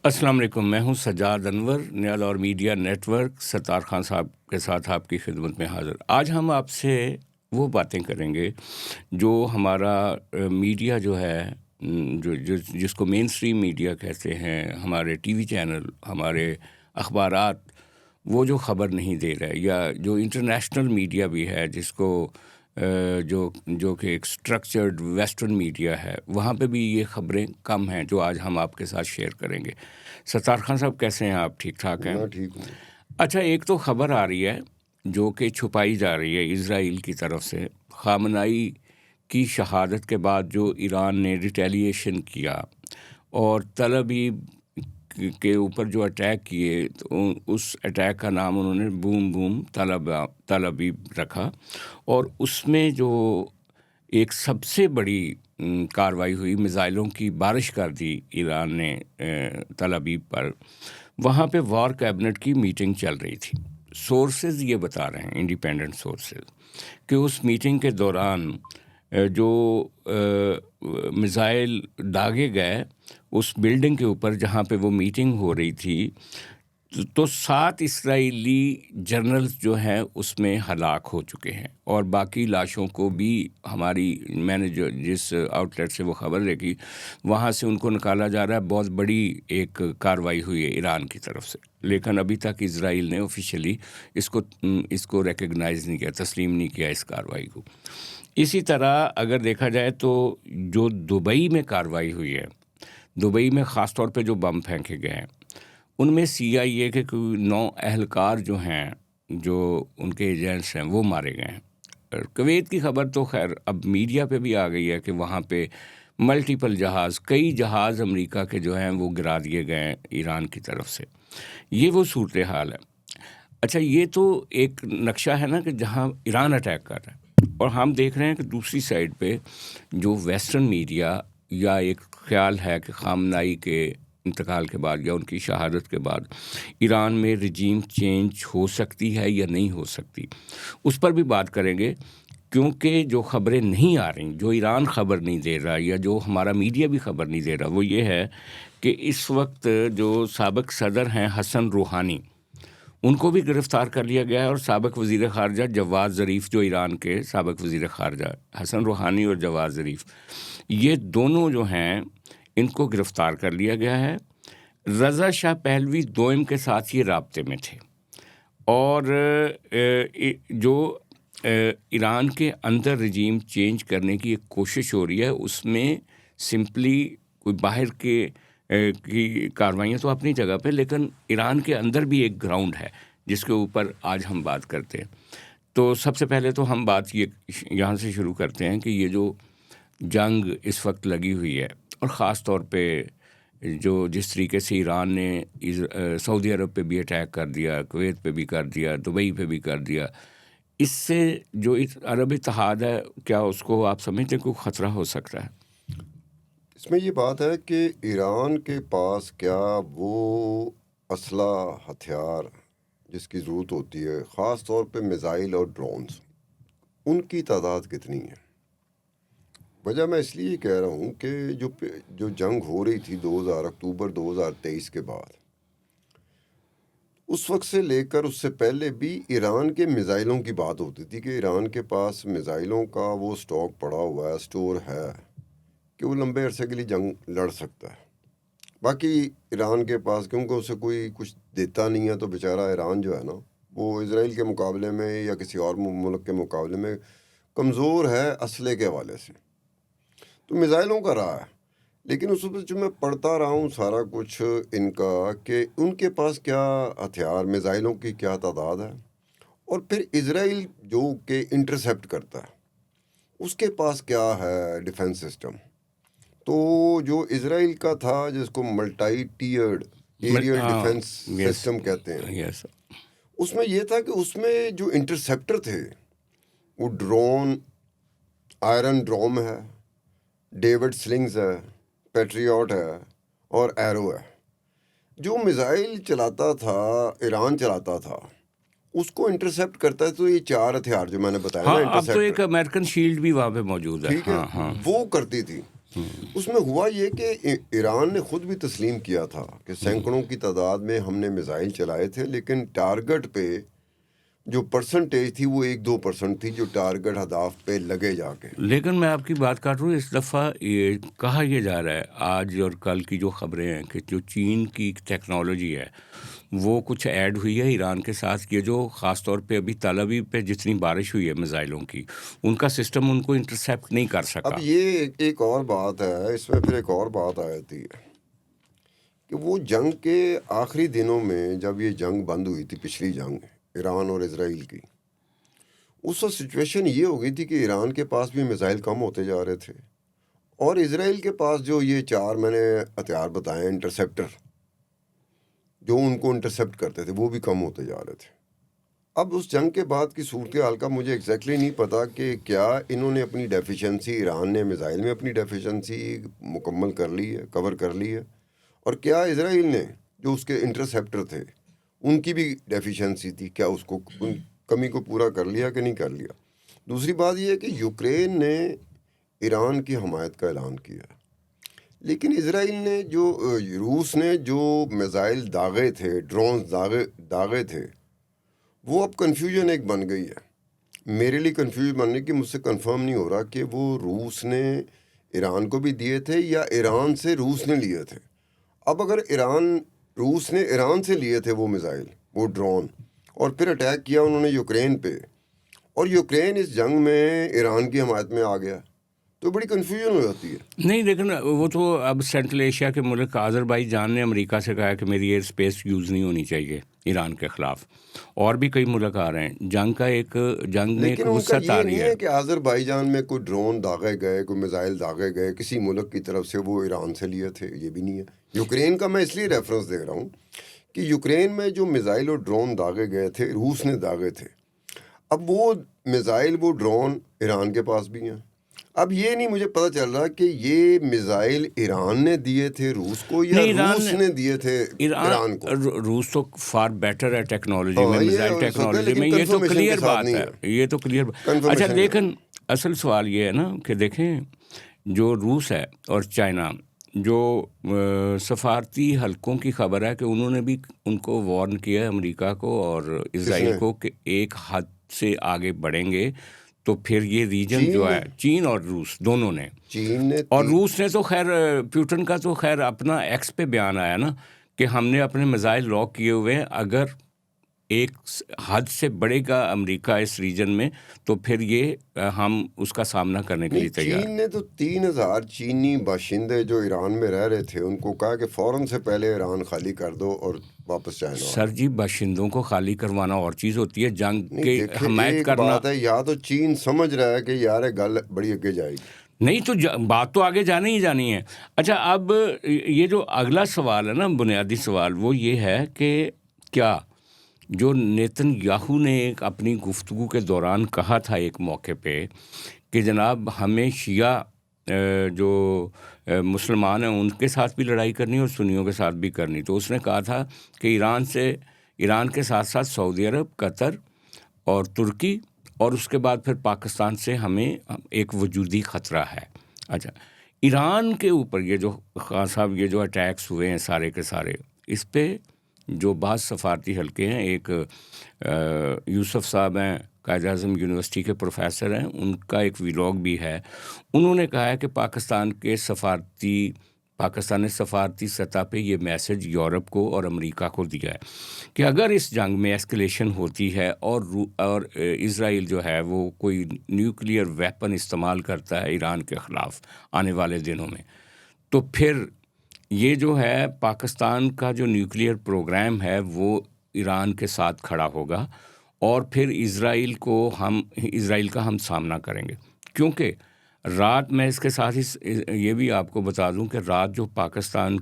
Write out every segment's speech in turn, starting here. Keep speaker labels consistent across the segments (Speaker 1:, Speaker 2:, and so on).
Speaker 1: अस्सलाम वालेकुम, मैं हूं सज्जाद अनवर, न्याल और मीडिया नेटवर्क सत्तार खान साहब के साथ आपकी खिदमत में हाज़िर। आज हम आपसे वो बातें करेंगे जो हमारा मीडिया जो है, जो जो जिसको मेन स्ट्रीम मीडिया कहते हैं, हमारे टीवी चैनल, हमारे अखबारात, वो जो ख़बर नहीं दे रहे, या जो इंटरनेशनल मीडिया भी है जिसको जो जो कि एक स्ट्रक्चर्ड वेस्टर्न मीडिया है, वहाँ पे भी ये ख़बरें कम हैं जो आज हम आपके साथ शेयर करेंगे। सत्तार खान साहब, कैसे हैं आप? ठीक ठाक हैं?
Speaker 2: मैं ठीक हूँ।
Speaker 1: अच्छा, एक तो ख़बर आ रही है जो कि छुपाई जा रही है इज़राइल की तरफ से। ख़ामनेई की शहादत के बाद जो ईरान ने रिटेलिएशन किया और तल अवीव के ऊपर जो अटैक किए, तो उस अटैक का नाम उन्होंने बूम बूम तल अवीव रखा। और उसमें जो एक सबसे बड़ी कार्रवाई हुई, मिसाइलों की बारिश कर दी ईरान ने तल अवीव पर। वहाँ पे वॉर कैबिनेट की मीटिंग चल रही थी। सोर्सेज ये बता रहे हैं, इंडिपेंडेंट सोर्सेज, कि उस मीटिंग के दौरान जो मिसाइल दागे गए उस बिल्डिंग के ऊपर जहाँ पे वो मीटिंग हो रही थी, तो 7 इस्राएली जनरल्स जो हैं उसमें हलाक हो चुके हैं। और बाकी लाशों को भी मैंने जो जिस आउटलेट से वो ख़बर देखी, वहाँ से उनको निकाला जा रहा है। बहुत बड़ी एक कार्रवाई हुई है ईरान की तरफ से, लेकिन अभी तक इज़राइल ने ऑफिशियली इसको रिकग्नाइज़ नहीं किया, तस्लीम नहीं किया इस कार्रवाई को। इसी तरह अगर देखा जाए तो जो दुबई में कार्रवाई हुई है, दुबई में ख़ास तौर पे जो बम फेंके गए हैं, उनमें CIA के कोई 9 अहलकार जो हैं, जो उनके एजेंट्स हैं, वो मारे गए हैं। कुवैत की ख़बर तो खैर अब मीडिया पे भी आ गई है कि वहाँ पे मल्टीपल कई जहाज़ अमेरिका के जो हैं वो गिरा दिए गए हैं ईरान की तरफ से। ये वो सूरत हाल है। अच्छा, ये तो एक नक्शा है ना कि जहाँ ईरान अटैक कर रहा है, और हम देख रहे हैं कि दूसरी साइड पे जो वेस्टर्न मीडिया, या एक ख्याल है कि ख़ामनेई के इंतकाल के बाद या उनकी शहादत के बाद ईरान में रजीम चेंज हो सकती है या नहीं हो सकती, उस पर भी बात करेंगे। क्योंकि जो ख़बरें नहीं आ रही, जो ईरान ख़बर नहीं दे रहा, या जो हमारा मीडिया भी ख़बर नहीं दे रहा, वो ये है कि इस वक्त जो साबिक़ सदर हैं हसन रूहानी, उनको भी गिरफ़्तार कर लिया गया है। और साबिक़ वज़ीर ख़ारजा जवाद ज़रीफ़, जो ईरान के साबिक़ वज़ीर ख़ारजा, हसन रूहानी और जवाद ज़रीफ़, ये दोनों जो हैं इनको गिरफ़्तार कर लिया गया है। रज़ा शाह पहलवी दोइम के साथ ये राब्ते में थे। और जो ईरान के अंदर रजीम चेंज करने की एक कोशिश हो रही है, उसमें सिंपली कोई बाहर की कार्रवाइयाँ तो अपनी जगह पे, लेकिन ईरान के अंदर भी एक ग्राउंड है जिसके ऊपर आज हम बात करते हैं। तो सबसे पहले तो हम बात ये यहाँ से शुरू करते हैं कि ये जो जंग इस वक्त लगी हुई है, और ख़ास तौर पे जो जिस तरीके से ईरान ने सऊदी अरब पे भी अटैक कर दिया, कुवैत पे भी कर दिया, दुबई पे भी कर दिया, इससे जो अरब इत्तेहाद है, क्या उसको आप समझते हैं कोई ख़तरा हो सकता है?
Speaker 2: इसमें ये बात है कि ईरान के पास क्या वो असला हथियार जिसकी ज़रूरत होती है, ख़ास तौर पे मिसाइल और ड्रोन्स, उनकी तादाद कितनी है। वजह मैं इसलिए कह रहा हूँ कि जो जंग हो रही थी 2000 अक्टूबर 2023 के बाद, उस वक्त से लेकर उससे पहले भी ईरान के मिसाइलों की बात होती थी कि ईरान के पास मिसाइलों का वो स्टॉक पड़ा हुआ है, स्टोर है, कि वो लंबे अरसे के लिए जंग लड़ सकता है। बाकी ईरान के पास, क्योंकि उसे कोई कुछ देता नहीं है, तो बेचारा ईरान जो है ना, वो इजराइल के मुकाबले में या किसी और मुल्क के मुकाबले में कमज़ोर है असले के हवाले से। तो मिसाइलों का रहा है, लेकिन उस पर जो मैं पढ़ता रहा हूँ सारा कुछ इनका, कि उनके पास क्या हथियार, मिसाइलों की क्या तादाद है, और फिर इजराइल जो कि इंटरसेप्ट करता है उसके पास क्या है डिफेंस सिस्टम। तो जो इजराइल का था, जिसको multi tiered aerial defence system कहते हैं, उसमें यह था कि उसमें जो इंटरसेप्टर थे वो ड्रोन, आयरन ड्रोम है, डेविड स्लिंग्स है, पैट्रियट है और एरो है। जो मिसाइल चलाता था, ईरान चलाता था, उसको इंटरसेप्ट करता है। तो ये 4 हथियार जो मैंने बताया ना,
Speaker 1: अब तो एक अमेरिकन शील्ड भी वहाँ पे मौजूद है।
Speaker 2: ठीक है, वो करती थी। उसमें हुआ ये कि ईरान ने खुद भी तस्लीम किया था कि सैकड़ों की तादाद में हमने मिसाइल चलाए थे, लेकिन टारगेट पे जो परसेंटेज थी वो 1-2% थी जो टारगेट हदाफ पे लगे जाके।
Speaker 1: लेकिन मैं आपकी बात काट रहा हूँ, इस दफ़ा ये कहा यह जा रहा है आज और कल की जो ख़बरें हैं कि जो चीन की टेक्नोलॉजी है वो कुछ ऐड हुई है ईरान के साथ। ये जो ख़ास तौर पे अभी तल अवीव पे जितनी बारिश हुई है मिसाइलों की, उनका सिस्टम उनको इंटरसेप्ट नहीं कर
Speaker 2: अब
Speaker 1: सका।
Speaker 2: ये एक और बात है, इसमें फिर एक और बात आ जाती है कि वो जंग के आखिरी दिनों में जब ये जंग बंद हुई थी, पिछली जंग ईरान और इजराइल की, उस वक्त सिचुएशन ये हो गई थी कि ईरान के पास भी मिसाइल कम होते जा रहे थे और इजराइल के पास जो ये 4 मैंने हथियार बताए इंटरसेप्टर जो उनको इंटरसेप्ट करते थे वो भी कम होते जा रहे थे। अब उस जंग के बाद की सूरत हाल का मुझे एग्जैक्टली नहीं पता कि क्या इन्होंने अपनी डेफिशिएंसी, ईरान ने मिसाइल में अपनी डेफिशिएंसी मुकम्मल कर ली है, कवर कर ली है, और क्या इजराइल ने जो उसके इंटरसेप्टर थे उनकी भी डेफिशिएंसी थी, क्या उसको उन कमी को पूरा कर लिया कि नहीं कर लिया। दूसरी बात यह है कि यूक्रेन ने ईरान की हमायत का ऐलान किया, लेकिन इजराइल ने जो रूस ने जो मिसाइल दागे थे, ड्रोन दागे थे, वो अब कन्फ्यूजन एक बन गई है। मेरे लिए कन्फ्यूजन बनने की मुझसे कंफर्म नहीं हो रहा कि वो रूस ने ईरान को भी दिए थे या ईरान से रूस ने लिए थे। अब अगर रूस ने ईरान से लिए थे वो मिसाइल, वो ड्रोन, और फिर अटैक किया उन्होंने यूक्रेन पे, और यूक्रेन इस जंग में ईरान की हमायत में आ गया, तो बड़ी कन्फ्यूजन हो जाती है।
Speaker 1: नहीं, लेकिन वो तो अब सेंट्रल एशिया के मुल्क अज़रबैजान ने अमेरिका से कहा है कि मेरी एयर स्पेस यूज़ नहीं होनी चाहिए ईरान के ख़िलाफ़, और भी कई मुल्क आ रहे हैं। जंग में एक
Speaker 2: लेकिन उनका
Speaker 1: वसअत आ
Speaker 2: ये
Speaker 1: रही
Speaker 2: नहीं
Speaker 1: है।
Speaker 2: है कि अज़रबैजान में कोई ड्रोन दागे गए, कोई मिसाइल दागे गए किसी मुल्क की तरफ से, वो ईरान से लिए थे, ये भी नहीं है। यूक्रेन का मैं इसलिए रेफरेंस दे रहा हूँ कि यूक्रेन में जो मिसाइल और ड्रोन दागे गए थे रूस ने दागे थे। अब वो मिसाइल, वो ड्रोन ईरान के पास भी हैं। अब ये नहीं मुझे पता चल रहा कि ये मिसाइल ईरान ने दिए थे रूस को या
Speaker 1: नहीं,
Speaker 2: रूस ने दिए थे ईरान को।
Speaker 1: रूस तो फार बेटर है टेक्नोलॉजी में,
Speaker 2: हाँ, ये
Speaker 1: मिसाइल
Speaker 2: हो सकता है,
Speaker 1: टेक्नोलॉजी
Speaker 2: लेकिन
Speaker 1: में, ये तो
Speaker 2: कंफर्मेशन के
Speaker 1: क्लियर
Speaker 2: साथ
Speaker 1: बात
Speaker 2: नहीं
Speaker 1: है,
Speaker 2: है।
Speaker 1: ये तो क्लियर। अच्छा,
Speaker 2: कंफर्मेशन नहीं है।
Speaker 1: लेकिन असल सवाल ये है ना कि देखें, जो रूस है और चाइना, जो सफारती हलकों की खबर है कि उन्होंने भी उनको वार्न किया है अमेरिका को और इजराइल
Speaker 2: किसने?
Speaker 1: को कि एक हद से आगे बढ़ेंगे तो फिर ये रीजन
Speaker 2: चीन
Speaker 1: जो
Speaker 2: ने?
Speaker 1: है, चीन और रूस दोनों ने,
Speaker 2: चीन ने
Speaker 1: और रूस ने तो खैर, पुतिन का तो खैर अपना एक्स पे बयान आया ना कि हमने अपने मिसाइल लॉक किए हुए हैं, अगर एक हद से बढ़ेगा अमेरिका इस रीजन में तो फिर ये हम उसका सामना करने के
Speaker 2: नहीं,
Speaker 1: लिए तैयार
Speaker 2: चीन
Speaker 1: हैं।
Speaker 2: ने तो 3000 चीनी बाशिंदे जो ईरान में रह रहे थे उनको कहा कि फौरन से पहले ईरान खाली कर दो और वापस चाइना आ
Speaker 1: सर
Speaker 2: जाओ।
Speaker 1: जी, बाशिंदों को खाली करवाना और चीज़ होती है, जंग
Speaker 2: नहीं
Speaker 1: के
Speaker 2: देखे,
Speaker 1: हमायत
Speaker 2: एक
Speaker 1: करना।
Speaker 2: बात है, या तो चीन समझ रहा है कि यार ये गल बड़ी आगे जाएगी।
Speaker 1: नहीं तो बात तो आगे जानी ही जानी है। अच्छा, अब ये जो अगला सवाल है ना, बुनियादी सवाल, वो ये है कि क्या जो नेतन्याहू ने एक अपनी गुफ्तगू के दौरान कहा था एक मौके पे कि जनाब हमें शिया जो मुसलमान हैं उनके साथ भी लड़ाई करनी और सुन्नियों के साथ भी करनी, तो उसने कहा था कि ईरान के साथ साथ सऊदी अरब, कतर और तुर्की, और उसके बाद फिर पाकिस्तान से हमें एक वजूदी ख़तरा है। अच्छा, ईरान के ऊपर ये जो खान साहब ये जो अटैक्स हुए हैं सारे के सारे, इस पे जो बाज़ सफारती हल्के हैं, एक यूसुफ साहब हैं, कायद आज़म यूनिवर्सिटी के प्रोफेसर हैं, उनका एक व्लॉग भी है। उन्होंने कहा है कि पाकिस्तान ने सफारती सतह पे ये मैसेज यूरोप को और अमेरिका को दिया है कि अगर इस जंग में एस्केलेशन होती है और इज़राइल जो है वो कोई न्यूक्लियर वेपन इस्तेमाल करता है ईरान के ख़िलाफ़ आने वाले दिनों में, तो फिर ये जो है पाकिस्तान का जो न्यूक्लियर प्रोग्राम है वो ईरान के साथ खड़ा होगा और फिर इज़राइल का हम सामना करेंगे। क्योंकि रात में इसके साथ ही ये भी आपको बता दूं कि रात जो पाकिस्तान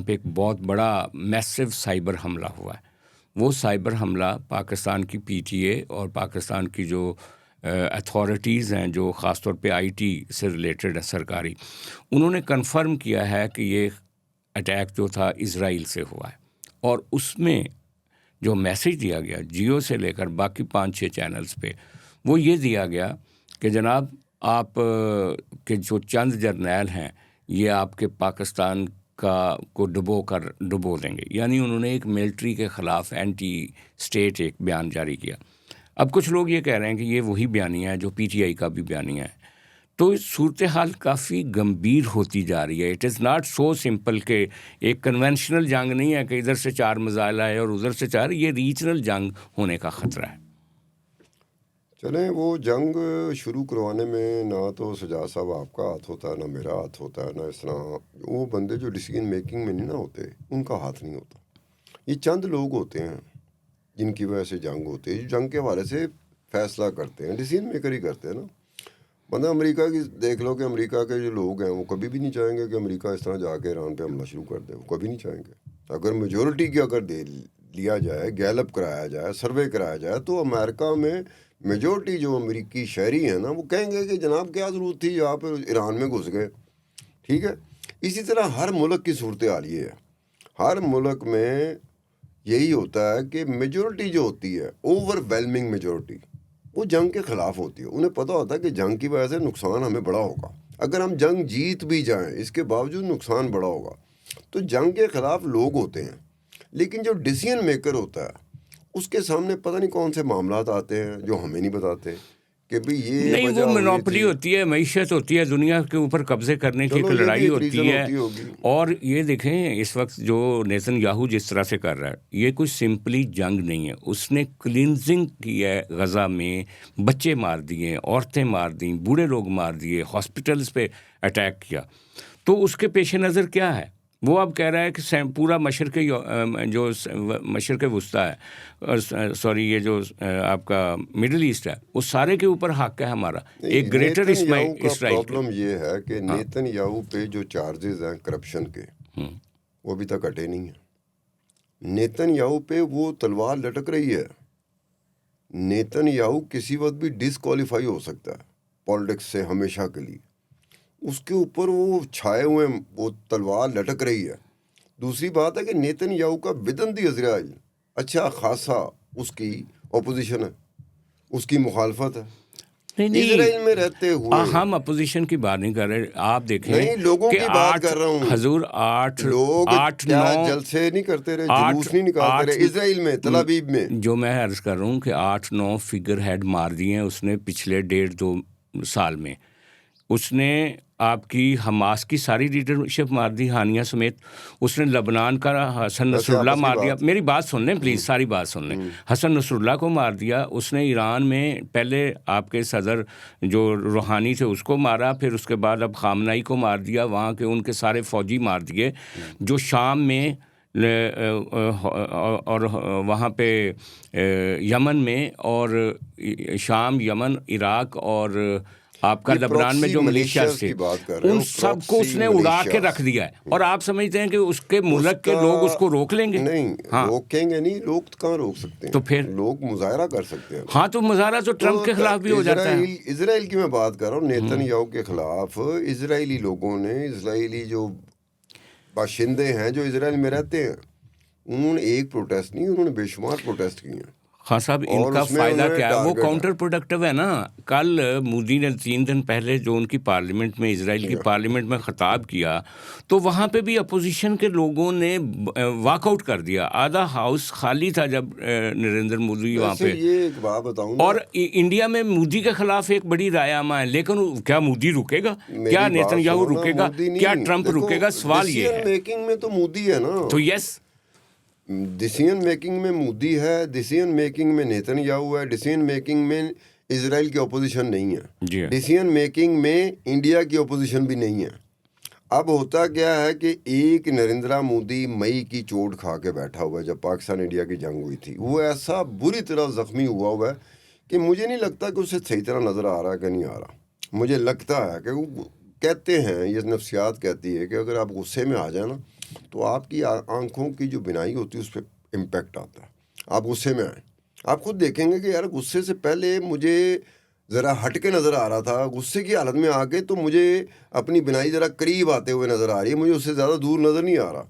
Speaker 1: पे एक बहुत बड़ा मैसिव साइबर हमला हुआ है, वो साइबर हमला पाकिस्तान की पीटीए और पाकिस्तान की जो अथॉरिटीज़ हैं जो ख़ास तौर पे आईटी से रिलेटेड है सरकारी, उन्होंने कंफर्म किया है कि ये अटैक जो था इज़राइल से हुआ है। और उसमें जो मैसेज दिया गया जियो से लेकर बाकी 5-6 चैनल्स पे, वो ये दिया गया कि जनाब आप के जो चंद जर्नैल हैं ये आपके पाकिस्तान को डुबो देंगे, यानी उन्होंने एक मिलिट्री के ख़िलाफ़ एंटी स्टेट एक बयान जारी किया। अब कुछ लोग ये कह रहे हैं कि ये वही बयानिया है जो पीटीआई का भी बयानिया है। तो सूरत हाल काफ़ी गंभीर होती जा रही है। It is not so simple कि एक कन्वेंशनल जंग नहीं है कि इधर से 4 मिसाइल आए और उधर से 4, ये रीजनल जंग होने का ख़तरा है।
Speaker 2: चलें, वो जंग शुरू करवाने में ना तो सजाद साहब आपका हाथ होता है, ना मेरा हाथ होता है, ना इस तरह वो बंदे जो डिसीजन मेकिंग में नहीं ना होते उनका हाथ नहीं होता। ये चंद लोग होते हैं जिनकी वजह से जंग होती है, जो जंग के हवाले से फैसला करते हैं, डिसीजन मेकर ही करते हैं ना। मतलब अमेरिका की देख लो कि अमेरिका के जो लोग हैं वो कभी भी नहीं चाहेंगे कि अमेरिका इस तरह जाके ईरान पे हमला शुरू कर दे, वो कभी नहीं चाहेंगे। अगर मेजोरिटी की अगर दे लिया जाए, गैलअप कराया जाए, सर्वे कराया जाए, तो अमेरिका में मेजोरिटी जो अमेरिकी शहरी हैं ना वो कहेंगे कि जनाब क्या ज़रूरत थी आप ईरान में घुस गए। ठीक है, इसी तरह हर मुल्क की सूरत हाल ये है। हर मुल्क में यही होता है कि मेजोरिटी जो होती है, ओवरवेलमिंग मेजोरिटी, वो जंग के ख़िलाफ़ होती है। उन्हें पता होता है कि जंग की वजह से नुकसान हमें बड़ा होगा, अगर हम जंग जीत भी जाएं इसके बावजूद नुकसान बड़ा होगा। तो जंग के ख़िलाफ़ लोग होते हैं, लेकिन जो डिसीजन मेकर होता है उसके सामने पता नहीं कौन से मामलात आते हैं जो हमें नहीं बताते कि भाई ये
Speaker 1: नहीं, वो
Speaker 2: वजह हुई
Speaker 1: मोनोपोली
Speaker 2: थी।
Speaker 1: होती है, मईशत होती है, दुनिया के ऊपर कब्जे करने की एक
Speaker 2: चलो ये भी
Speaker 1: लड़ाई
Speaker 2: एक
Speaker 1: होती
Speaker 2: रीज़न
Speaker 1: है।
Speaker 2: होती होगी।
Speaker 1: और ये देखें इस वक्त जो नेतन्याहू जिस तरह से कर रहा है, ये कोई सिंपली जंग नहीं है। उसने क्लिनजिंग की है, गज़ा में बच्चे मार दिए, औरतें मार दी, बूढ़े लोग मार दिए, हॉस्पिटल्स पे अटैक किया। तो उसके पेश नज़र क्या है? वो अब कह रहा है कि पूरा मशरक़ वुस्ता है, सॉरी, ये जो आपका मिडिल ईस्ट है, उस सारे के ऊपर हक है हमारा, एक ग्रेटर
Speaker 2: नेतन्याहू का
Speaker 1: इसराइल के।
Speaker 2: प्रॉब्लम ये है कि
Speaker 1: हाँ।
Speaker 2: नेतन्याहू पे जो चार्जेस हैं करप्शन के वो अभी तक हटे नहीं है। नेतन्याहू पे वो तलवार लटक रही है। नेतन्याहू किसी वक्त भी डिसक्वालीफाई हो सकता है पॉलिटिक्स से हमेशा के लिए। उसके ऊपर वो छाए हुए वो तलवार लटक रही है। दूसरी बात है कि नेतन्याहू का विदन द इजराइल अच्छा खासा उसकी अपोजिशन है, उसकी मुखालफत है।
Speaker 1: नहीं,
Speaker 2: इजराइल में रहते हुए
Speaker 1: हम अपोजिशन की बात नहीं कर रहे। आप देखें
Speaker 2: नहीं, लोगों
Speaker 1: कि
Speaker 2: की बात
Speaker 1: 8
Speaker 2: कर रहा हूँ।
Speaker 1: हजूर 8
Speaker 2: लोग
Speaker 1: 8
Speaker 2: क्या
Speaker 1: 9
Speaker 2: जलसे नहीं करते रहे,
Speaker 1: 8
Speaker 2: जुलूस नहीं निकालते रहे इजराइल में, तलाबीब में।
Speaker 1: जो मैं अर्ज कर रहा हूँ कि 8-9 फिगर हेड मार दिए हैं उसने पिछले 1.5-2 साल में। उसने आपकी हमास की सारी लीडरशिप मार दी, हानिया समेत। उसने लबनान का हसन
Speaker 2: वैसे
Speaker 1: नसरुल्लाह
Speaker 2: आपस की
Speaker 1: मार दिया।
Speaker 2: बात
Speaker 1: मेरी बात सुन लें प्लीज़, सारी बात सुन लें। हसन नसरुल्लाह को मार दिया उसने। ईरान में पहले आपके सदर जो रूहानी थे उसको मारा, फिर उसके बाद अब खामनाई को मार दिया। वहाँ के उनके सारे फौजी मार दिए। जो शाम में और वहाँ पे यमन में, और शाम, यमन, इराक और आपका
Speaker 2: ये
Speaker 1: लबनान में
Speaker 2: प्रॉक्सी
Speaker 1: जो
Speaker 2: मिलिशियाज
Speaker 1: मलेशिया थे,
Speaker 2: की बात कर रहे
Speaker 1: उन
Speaker 2: हो,
Speaker 1: सबको
Speaker 2: प्रॉक्सी
Speaker 1: उसने उड़ा के
Speaker 2: मिलिशियाज।
Speaker 1: रख दिया है। और आप समझते हैं कि उसके मुल्क के
Speaker 2: उसका
Speaker 1: लोग उसको रोक लेंगे?
Speaker 2: नहीं,
Speaker 1: हाँ,
Speaker 2: रोकेंगे नहीं। लोग तो कहाँ रोक सकते
Speaker 1: तो
Speaker 2: हैं,
Speaker 1: फिर
Speaker 2: लोग मुजाहरा कर सकते हैं।
Speaker 1: हाँ, तो मुजाहरा तो ट्रंप के खिलाफ भी हो जाता है।
Speaker 2: इजराइल की मैं बात कर रहा हूँ, नेतन्याहू के खिलाफ इजरायली लोगों ने, इजरायली जो बाशिंदे हैं जो इजराइल में रहते हैं, उन्होंने एक प्रोटेस्ट नहीं, उन्होंने बेशुमार प्रोटेस्ट किए हैं।
Speaker 1: हाँ साहब,
Speaker 2: और
Speaker 1: इनका
Speaker 2: उसमें
Speaker 1: फ़ायदा
Speaker 2: उन्हें
Speaker 1: क्या है? वो
Speaker 2: टारगेट है।
Speaker 1: काउंटर प्रोडक्टिव है ना। कल मोदी ने 3 दिन पहले जो उनकी पार्लियामेंट में, इजराइल की पार्लियामेंट में ख़िताब किया, तो वहाँ पे भी अपोजिशन के लोगों ने वॉकआउट कर दिया। आधा हाउस खाली था जब नरेंद्र मोदी वहाँ
Speaker 2: वैसे
Speaker 1: पे।
Speaker 2: ये एक बात बताऊँ ना,
Speaker 1: और इंडिया में मोदी के खिलाफ एक बड़ी रायमा है, लेकिन क्या मोदी रुकेगा? क्या
Speaker 2: मेरी बात
Speaker 1: नेतन्याहू
Speaker 2: सुनो ना,
Speaker 1: रुकेगा?
Speaker 2: मोदी
Speaker 1: क्या
Speaker 2: नहीं,
Speaker 1: ट्रंप
Speaker 2: देखो
Speaker 1: रुकेगा? सवाल ये
Speaker 2: डिसीजन
Speaker 1: है।
Speaker 2: मेकिंग में तो मोदी है ना।
Speaker 1: तो यस,
Speaker 2: डिसीजन मेकिंग में मोदी है, डिसीजन मेकिंग में नेतन्याहू है, डिसीजन मेकिंग में इजराइल की अपोजिशन नहीं
Speaker 1: जी
Speaker 2: है,
Speaker 1: हाँ।
Speaker 2: डिसीजन मेकिंग में इंडिया की अपोजिशन भी नहीं है। अब होता क्या है कि एक नरेंद्र मोदी मई की चोट खा के बैठा हुआ है। जब पाकिस्तान इंडिया की जंग हुई थी वो ऐसा बुरी तरह ज़ख्मी हुआ है कि मुझे नहीं लगता कि उसे सही तरह नज़र आ रहा है कि नहीं आ रहा। मुझे लगता है कि वो कहते हैं, ये नफ्सियात कहती है कि अगर आप गुस्से में आ जाए ना तो आपकी आंखों की जो बिनाई होती है उस पर इम्पेक्ट आता है। आप गुस्से में आए, आप खुद देखेंगे कि यार गुस्से से पहले मुझे ज़रा हट के नज़र आ रहा था, गुस्से की हालत में आके तो मुझे अपनी बिनाई ज़रा करीब आते हुए नज़र आ रही है, मुझे उससे ज़्यादा दूर नज़र नहीं आ रहा।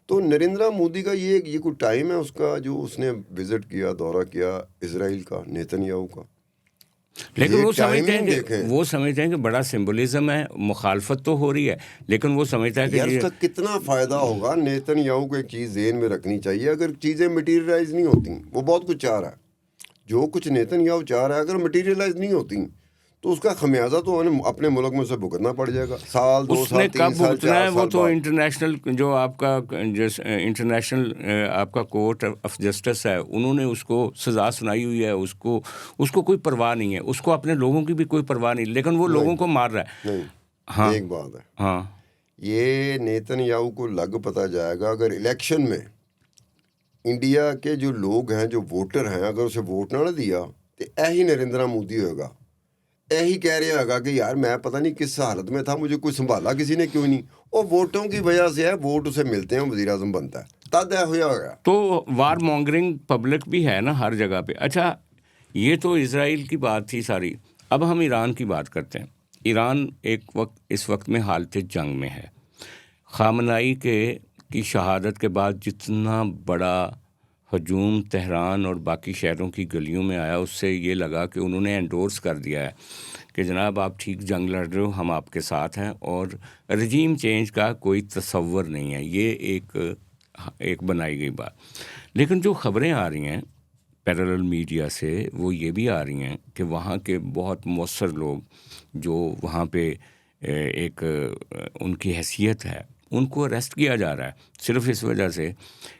Speaker 2: तो नरेंद्र मोदी का ये कोई टाइम है उसका जो उसने विज़िट किया, दौरा किया इजराइल का, नेतन्याहू का,
Speaker 1: लेकिन
Speaker 2: ये
Speaker 1: वो समझते हैं
Speaker 2: टाइमिंग देखें
Speaker 1: वो समझते हैं कि बड़ा सिंबलिज्म है, मुखालफत तो हो रही है, लेकिन वो समझता है कि
Speaker 2: यार उसका कितना फ़ायदा होगा। नेतन्याहू को एक चीज़ ज़हन में रखनी चाहिए, अगर चीज़ें मटीरियलाइज नहीं होती, वो बहुत कुछ चाह रहा है, जो कुछ नेतन्याहू चाह रहा है अगर मटीरियलाइज नहीं होती तो उसका खमियाजा तो अपने मुल्क में से भुगतना पड़ जाएगा। साल 2
Speaker 1: उसने
Speaker 2: साल 3
Speaker 1: कब
Speaker 2: साल
Speaker 1: भुगतना
Speaker 2: 4
Speaker 1: है, वो
Speaker 2: साल
Speaker 1: तो
Speaker 2: बाद।
Speaker 1: इंटरनेशनल जो आपका इंटरनेशनल आपका कोर्ट ऑफ जस्टिस है, उन्होंने उसको सज़ा सुनाई हुई है, उसको कोई परवाह नहीं है, उसको अपने लोगों की भी कोई परवाह नहीं, लेकिन वो लोगों को मार रहा है।
Speaker 2: नहीं,
Speaker 1: हाँ
Speaker 2: एक बात है,
Speaker 1: हाँ
Speaker 2: ये नेतन्याहू को लग पता जाएगा अगर इलेक्शन में इंडिया के जो लोग हैं, जो वोटर हैं, अगर उसे वोट ना दिया तो यही नरेंद्र मोदी होगा, यही कह रहा होगा कि यार मैं पता नहीं किस हालत में था, मुझे कोई संभाला किसी ने क्यों नहीं। और वोटों की वजह से है, वोट उसे मिलते हैं, वज़ीर आज़म बनता है, तद हो गया।
Speaker 1: तो वार मॉन्गरिंग पब्लिक भी है ना हर जगह पे। अच्छा, ये तो इज़राइल की बात थी सारी, अब हम ईरान की बात करते हैं। ईरान इस वक्त में हालत जंग में है। ख़ामनाई की शहादत के बाद जितना बड़ा हजूम तेहरान और बाकी शहरों की गलियों में आया, उससे ये लगा कि उन्होंने एंडोर्स कर दिया है कि जनाब आप ठीक जंग लड़ रहे हो, हम आपके साथ हैं, और रजीम चेंज का कोई तसव्वुर नहीं है। ये एक बनाई गई बात। लेकिन जो ख़बरें आ रही हैं पैरेलल मीडिया से, वो ये भी आ रही हैं कि वहाँ के बहुत मौसर लोग जो वहाँ पे उनकी हैसियत है, उनको अरेस्ट किया जा रहा है सिर्फ इस वजह से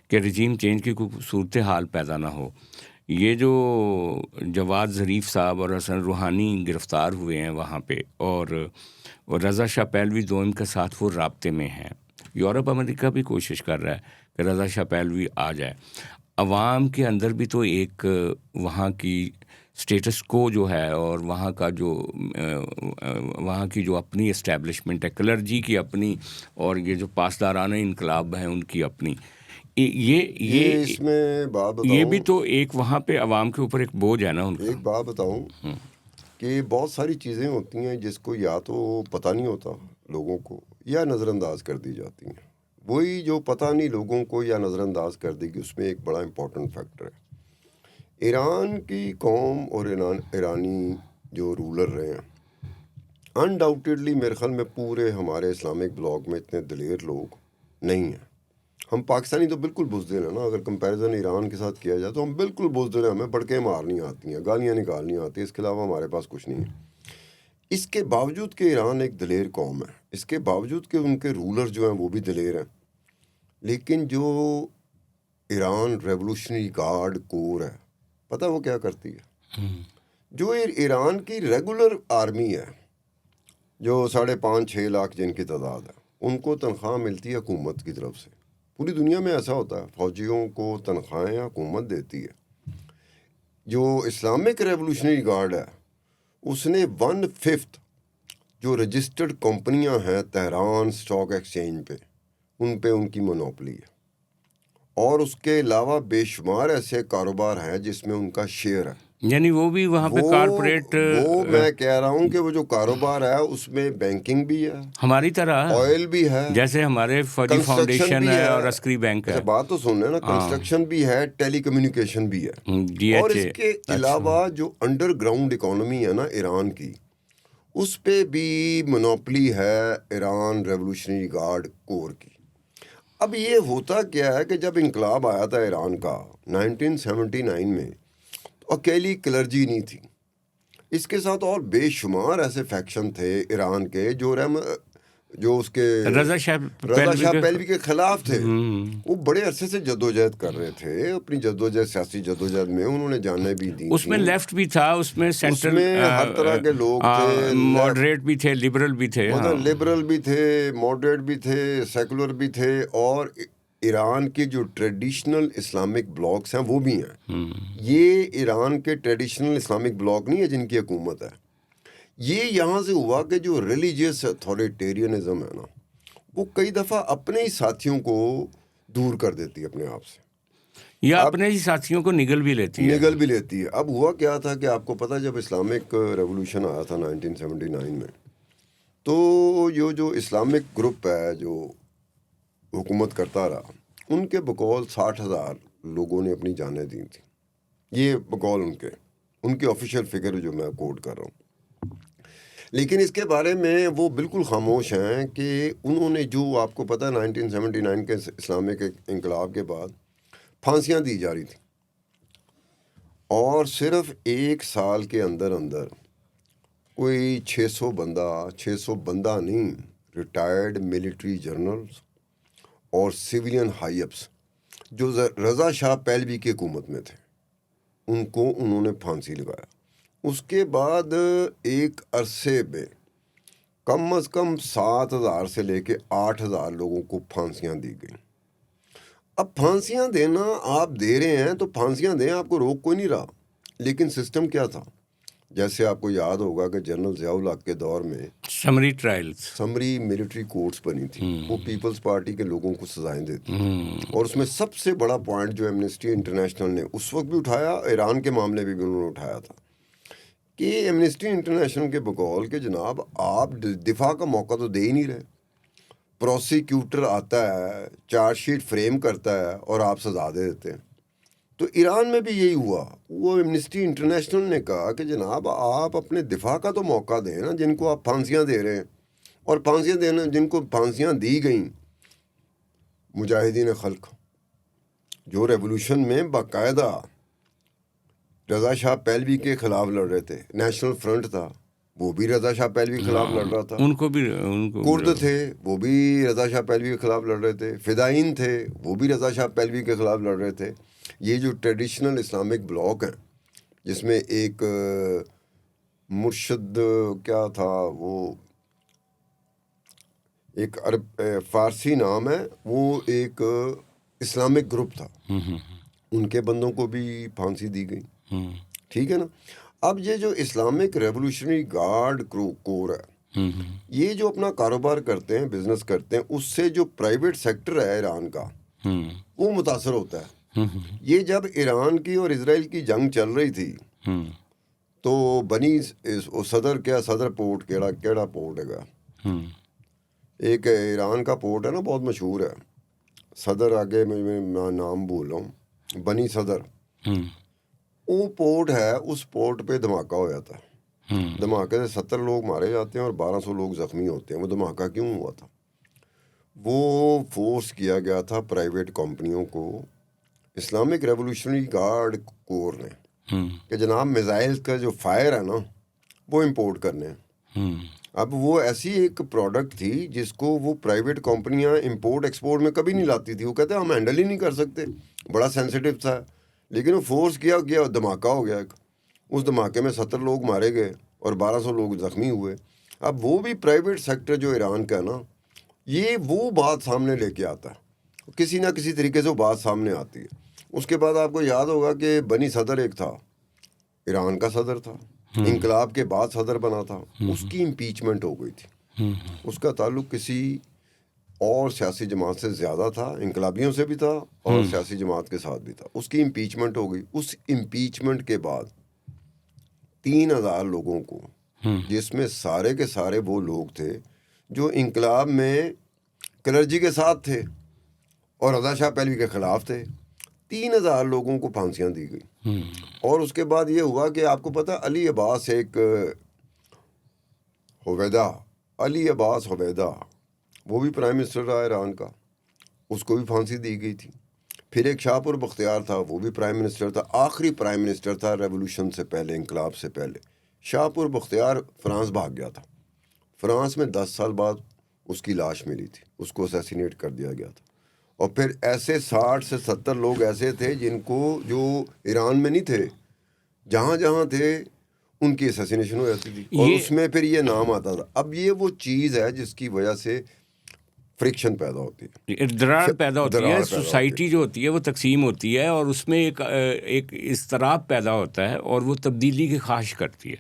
Speaker 1: कि रजीम चेंज की कोई सूरत हाल पैदा ना हो। ये जो जवाद ज़रीफ़ साहब और हसन रूहानी गिरफ़्तार हुए हैं वहाँ पे, और रज़ा शाह पहलवी दोनों के साथ वो राब्ते में हैं। यूरोप अमेरिका भी कोशिश कर रहा है कि रज़ा शाह पहलवी आ जाए। अवाम के अंदर भी तो एक वहाँ की स्टेटस को जो है, और वहाँ का जो वहाँ की जो अपनी इस्टेब्लिशमेंट है, क्लर्जी की अपनी, और ये जो पासदाराना इनकलाब हैं उनकी अपनी, ये
Speaker 2: इसमें बात
Speaker 1: ये भी
Speaker 2: बताऊं,
Speaker 1: तो एक वहाँ पे अवाम के ऊपर एक बोझ है ना उनका।
Speaker 2: एक बात बताऊं कि बहुत सारी चीज़ें होती हैं जिसको या तो पता नहीं होता लोगों को, या नज़रअंदाज कर दी जाती हैं। वही जो पता नहीं लोगों को या नज़रअंदाज कर देगी, उसमें एक बड़ा इम्पोर्टेंट फैक्टर है। ईरान की कौम और ईरानी जो रूलर रहे हैं, अनडाउटेडली मेरे ख्याल में पूरे हमारे इस्लामिक ब्लॉक में इतने दलेर लोग नहीं हैं। हम पाकिस्तानी तो बिल्कुल बुज़दिल हैं ना, अगर कंपैरिजन ईरान के साथ किया जाए तो हम बिल्कुल बुज़दिल हैं, हमें बड़के मारनी आती हैं, गालियाँ निकालनी आती हैं, इसके अलावा हमारे पास कुछ नहीं है। इसके बावजूद कि ईरान एक दलेर कौम है, इसके बावजूद कि उनके रूलर जो हैं वो भी दलेर हैं, लेकिन जो ईरान रेवोल्यूशनरी गार्ड कोर है, पता वो क्या करती है? जो ईरान की रेगुलर आर्मी है, जो 5.5-6 लाख जिनकी तादाद है, उनको तनख्वाह मिलती है हुकूमत की तरफ से। पूरी दुनिया में ऐसा होता है, फ़ौजियों को तनख्वाहें हुकूमत देती है। जो इस्लामिक रेवोल्यूशनरी गार्ड है, उसने 1/5 जो रजिस्टर्ड कंपनियां हैं तेहरान स्टॉक एक्सचेंज पे, उन पे उनकी मोनोपली है, और उसके अलावा बेशुमार ऐसे कारोबार हैं जिसमें उनका शेयर है।
Speaker 1: यानी वो भी वहाँ पे कारपोरेट,
Speaker 2: वो मैं कह रहा हूँ कि वो जो कारोबार है उसमें बैंकिंग भी है,
Speaker 1: हमारी तरह,
Speaker 2: ऑयल भी है,
Speaker 1: जैसे हमारे फौजी
Speaker 2: कंस्ट्रक्शन
Speaker 1: फाउंडेशन
Speaker 2: भी
Speaker 1: है और
Speaker 2: है।
Speaker 1: अस्करी बैंक
Speaker 2: अच्छा
Speaker 1: है।
Speaker 2: बात तो सुनने ना, कंस्ट्रक्शन भी है, टेलीकम्युनिकेशन भी है, और
Speaker 1: DHA।
Speaker 2: इसके
Speaker 1: अच्छा,
Speaker 2: अलावा जो अंडरग्राउंड इकोनॉमी है ना ईरान की, उस पे भी मोनोपली है ईरान रेवोल्यूशनरी गार्ड कोर की। अब ये होता क्या है कि जब इनकलाब आया था ईरान का 1979 में, तो अकेली क्लर्जी नहीं थी, इसके साथ और बेशुमार ऐसे फैक्शन थे ईरान के जो उसके
Speaker 1: रज़ा शाह
Speaker 2: पहलवी के खिलाफ थे। वो बड़े अरसे से जद्दोजहद कर रहे थे, अपनी जद्दोजहद, सियासी जद्दोजहद में उन्होंने जानें भी दी
Speaker 1: उसमें
Speaker 2: थी।
Speaker 1: लेफ्ट भी था, उसमें सेंट्रल,
Speaker 2: उसमें हर तरह के लोग थे,
Speaker 1: मॉडरेट भी थे, लिबरल भी थे। हाँ,
Speaker 2: मतलब लिबरल भी थे, मॉडरेट भी थे, सेकुलर भी थे, और ईरान के जो ट्रेडिशनल इस्लामिक ब्लॉक्स हैं वो भी हैं। ये ईरान के ट्रेडिशनल इस्लामिक ब्लॉक नहीं है जिनकी हुकूमत है। ये यहाँ से हुआ कि जो रिलीजियस अथॉरिटेरियनिज्म है ना, वो कई दफ़ा अपने ही साथियों को दूर कर देती है अपने आप से,
Speaker 1: या
Speaker 2: अब
Speaker 1: अपने ही साथियों को निगल भी लेती है।
Speaker 2: निगल भी लेती है। अब हुआ क्या था कि आपको पता है, जब इस्लामिक रेवोल्यूशन आया था 1979 में, तो जो इस्लामिक ग्रुप है जो हुकूमत करता रहा, उनके बकौल 60,000 लोगों ने अपनी जानें दी थी, ये बकौल उनके। उनकी ऑफिशियल फिगर जो मैं कोट कर रहा हूँ। लेकिन इसके बारे में वो बिल्कुल खामोश हैं कि उन्होंने जो आपको पता है 1979 के इस्लामिक इंकलाब के बाद फांसियाँ दी जा रही थी, और सिर्फ 1 साल के अंदर अंदर कोई 600 बंदा नहीं, रिटायर्ड मिलिट्री जनरल्स और सिविलियन हाई अप्स जो रज़ा शाह पहलवी की हुकूमत में थे, उनको उन्होंने फांसी लगाया। उसके बाद एक अरसे में कम अज़ कम 7,000 से लेके 8,000 लोगों को फांसियाँ दी गई। अब फांसियाँ देना आप दे रहे हैं तो फांसियाँ दें, आपको रोक कोई नहीं रहा। लेकिन सिस्टम क्या था, जैसे आपको याद होगा कि जनरल ज़ियाउल हक के दौर में
Speaker 1: summary trials,
Speaker 2: summary military courts बनी थी, वो पीपल्स पार्टी के लोगों को सजाएं देती थी। और उसमें सबसे बड़ा पॉइंट जो एमनेस्टी इंटरनेशनल ने उस वक्त भी उठाया, ईरान के मामले में भी उन्होंने उठाया था, कि एमनेस्टी इंटरनेशनल के बकौल के जनाब आप दिफा का मौका तो दे ही नहीं रहे। प्रोसिक्यूटर आता है, चार्जशीट फ्रेम करता है और आप सजा दे देते हैं। तो ईरान में भी यही हुआ। वो एमनेस्टी इंटरनेशनल ने कहा कि जनाब आप अपने दिफा का तो मौका दें ना, जिनको आप फांसियाँ दे रहे हैं। और फांसियाँ देना, जिनको फांसियाँ दी गई मुजाहिदीन खल्क, जो रेवोल्यूशन में बाकायदा रज़ा शाह पहलवी के ख़िलाफ़ लड़ रहे थे। नेशनल फ्रंट था, वो भी रज़ा शाह पहलवी के ख़िलाफ़ लड़ रहा था।
Speaker 1: उनको
Speaker 2: कुर्द थे, वो भी रज़ा शाह पहलवी के ख़िलाफ़ लड़ रहे थे। फ़िदाइन थे, वो भी रज़ा शाह पहलवी के ख़िलाफ़ लड़ रहे थे। ये जो ट्रेडिशनल इस्लामिक ब्लॉक हैं, जिसमें एक मुर्शद क्या था, वो एक अरब फ़ारसी नाम है, वो एक इस्लामिक ग्रुप था, उनके बंदों को भी फांसी दी गई। ठीक है ना। अब ये जो इस्लामिक रेवोल्यूशनरी गार्ड कोर है, ये जो अपना कारोबार करते हैं, बिजनेस करते हैं, उससे जो प्राइवेट सेक्टर है ईरान का, वो मुतासर होता है। ये जब ईरान की और इजराइल की जंग चल रही थी, तो बनी सदर पोर्ट, केड़ा पोर्ट है, एक ईरान का पोर्ट है ना, बहुत मशहूर है, सदर, आगे मैं नाम भूल रहा हूँ, बनी सदर, वो पोर्ट है। उस पोर्ट पे धमाका हो जाता है। धमाके से 70 लोग मारे जाते हैं और 1200 लोग ज़ख्मी होते हैं। वो धमाका क्यों हुआ था? वो फोर्स किया गया था प्राइवेट कंपनियों को, इस्लामिक रेवोल्यूशनरी गार्ड कोर ने, कि जनाब मिसाइल का जो फायर है ना, वो इंपोर्ट करने हैं। अब वो ऐसी एक प्रोडक्ट थी जिसको वो प्राइवेट कंपनियां इंपोर्ट एक्सपोर्ट में कभी नहीं लाती थी। वो कहते हैं हम हैंडल ही नहीं कर सकते, बड़ा सेंसिटिव था। लेकिन वो फोर्स किया गया, धमाका हो गया। उस धमाके में 70 लोग मारे गए और 1200 लोग ज़ख्मी हुए। अब वो भी प्राइवेट सेक्टर जो ईरान का ना, ये वो बात सामने लेके आता है, किसी ना किसी तरीके से वो बात सामने आती है। उसके बाद आपको याद होगा कि बनी सदर एक था, ईरान का सदर था, इंकलाब के बाद सदर बना था, उसकी इम्पीचमेंट हो गई थी। उसका ताल्लुक किसी और सियासी जमात से ज़्यादा था, इंकलाबियों से भी था और सियासी जमात के साथ भी था। उसकी इम्पीचमेंट हो गई। उस इम्पीचमेंट के बाद 3,000 लोगों को, जिसमें सारे के सारे वो लोग थे जो इंकलाब में क्लर्जी के साथ थे और रज़ा शाह पहलवी के ख़िलाफ़ थे, 3,000 लोगों को फांसियाँ दी गई। और उसके बाद ये हुआ कि आपको पता, अली अब्बास हुवैदा, वो भी प्राइम मिनिस्टर रहा ईरान का, उसको भी फांसी दी गई थी। फिर एक शाहपुर बख्तियार था, वो भी प्राइम मिनिस्टर था, आखिरी प्राइम मिनिस्टर था रेवोल्यूशन से पहले, इंकलाब से पहले। शाहपुर बख्तियार फ्रांस भाग गया था। फ्रांस में 10 साल बाद उसकी लाश मिली थी, उसको असैसिनेट कर दिया गया था। और फिर ऐसे 60 से 70 लोग ऐसे थे जिनको, जो ईरान में नहीं थे, जहाँ जहाँ थे उनकी असैसिनेशन हो जाती थी, और उसमें फिर ये नाम आता था। अब ये वो चीज़ है जिसकी वजह से फ्रिक्शन पैदा होती है,
Speaker 1: दरार पैदा होती है, सोसाइटी जो होती है वो तकसीम होती है और उसमें एक इज़्तिराब पैदा होता है और वो तब्दीली की ख्वाहिश करती है।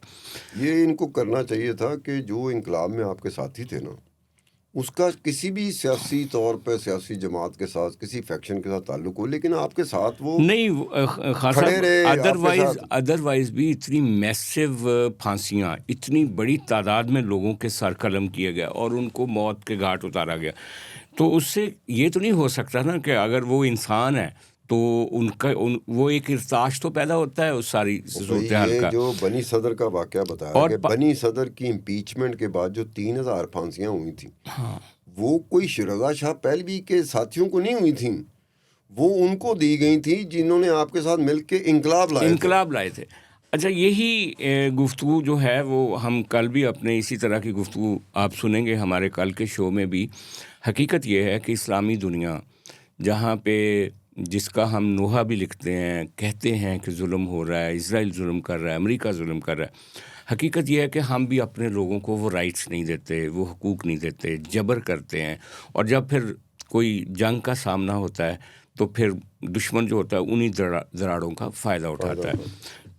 Speaker 2: ये इनको करना चाहिए था कि जो इंकलाब में आपके साथी थे ना, उसका किसी भी सियासी तौर पर सियासी जमात के साथ, किसी फैक्शन के साथ ताल्लुक हो, लेकिन आपके साथ वो
Speaker 1: नहीं
Speaker 2: खड़े रहे।
Speaker 1: अदरवाइज भी इतनी मैसिव फांसियाँ, इतनी बड़ी तादाद में लोगों के सर कलम किया गया और उनको मौत के घाट उतारा गया, तो उससे ये तो नहीं हो सकता ना कि अगर वो इंसान है तो वो एक इर्ताश तो पैदा होता है उस सारी
Speaker 2: भाई
Speaker 1: सूरत हाल
Speaker 2: ये
Speaker 1: का।
Speaker 2: जो बनी सदर का वाकया बताया
Speaker 1: और
Speaker 2: कि बनी सदर की इम्पीचमेंट के बाद जो 3000 फांसियां हुई थी,
Speaker 1: हाँ,
Speaker 2: वो कोई रज़ा शाह पहलवी के साथियों को नहीं हुई थी, वो उनको दी गई थी जिन्होंने आपके साथ मिलके इनकलाब लाए
Speaker 1: थे। अच्छा, यही गुफ्तगू जो है वो हम कल भी अपने इसी तरह की गुफ्तगू आप सुनेंगे हमारे कल के शो में भी। हकीकत ये है कि इस्लामी दुनिया जहाँ पे जिसका हम नोहा भी लिखते हैं, कहते हैं कि जुल्म हो रहा है, इज़राइल जुल्म कर रहा है, अमेरिका जुल्म कर रहा है, हकीकत ये है कि हम भी अपने लोगों को वो राइट्स नहीं देते, वो हकूक़ नहीं देते, जबर करते हैं। और जब फिर कोई जंग का सामना होता है तो फिर दुश्मन जो होता है उन्हीं दराड़ों का फ़ायदा उठाता है।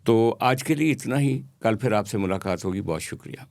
Speaker 1: तो आज के लिए इतना ही, कल फिर आपसे मुलाकात होगी। बहुत शुक्रिया।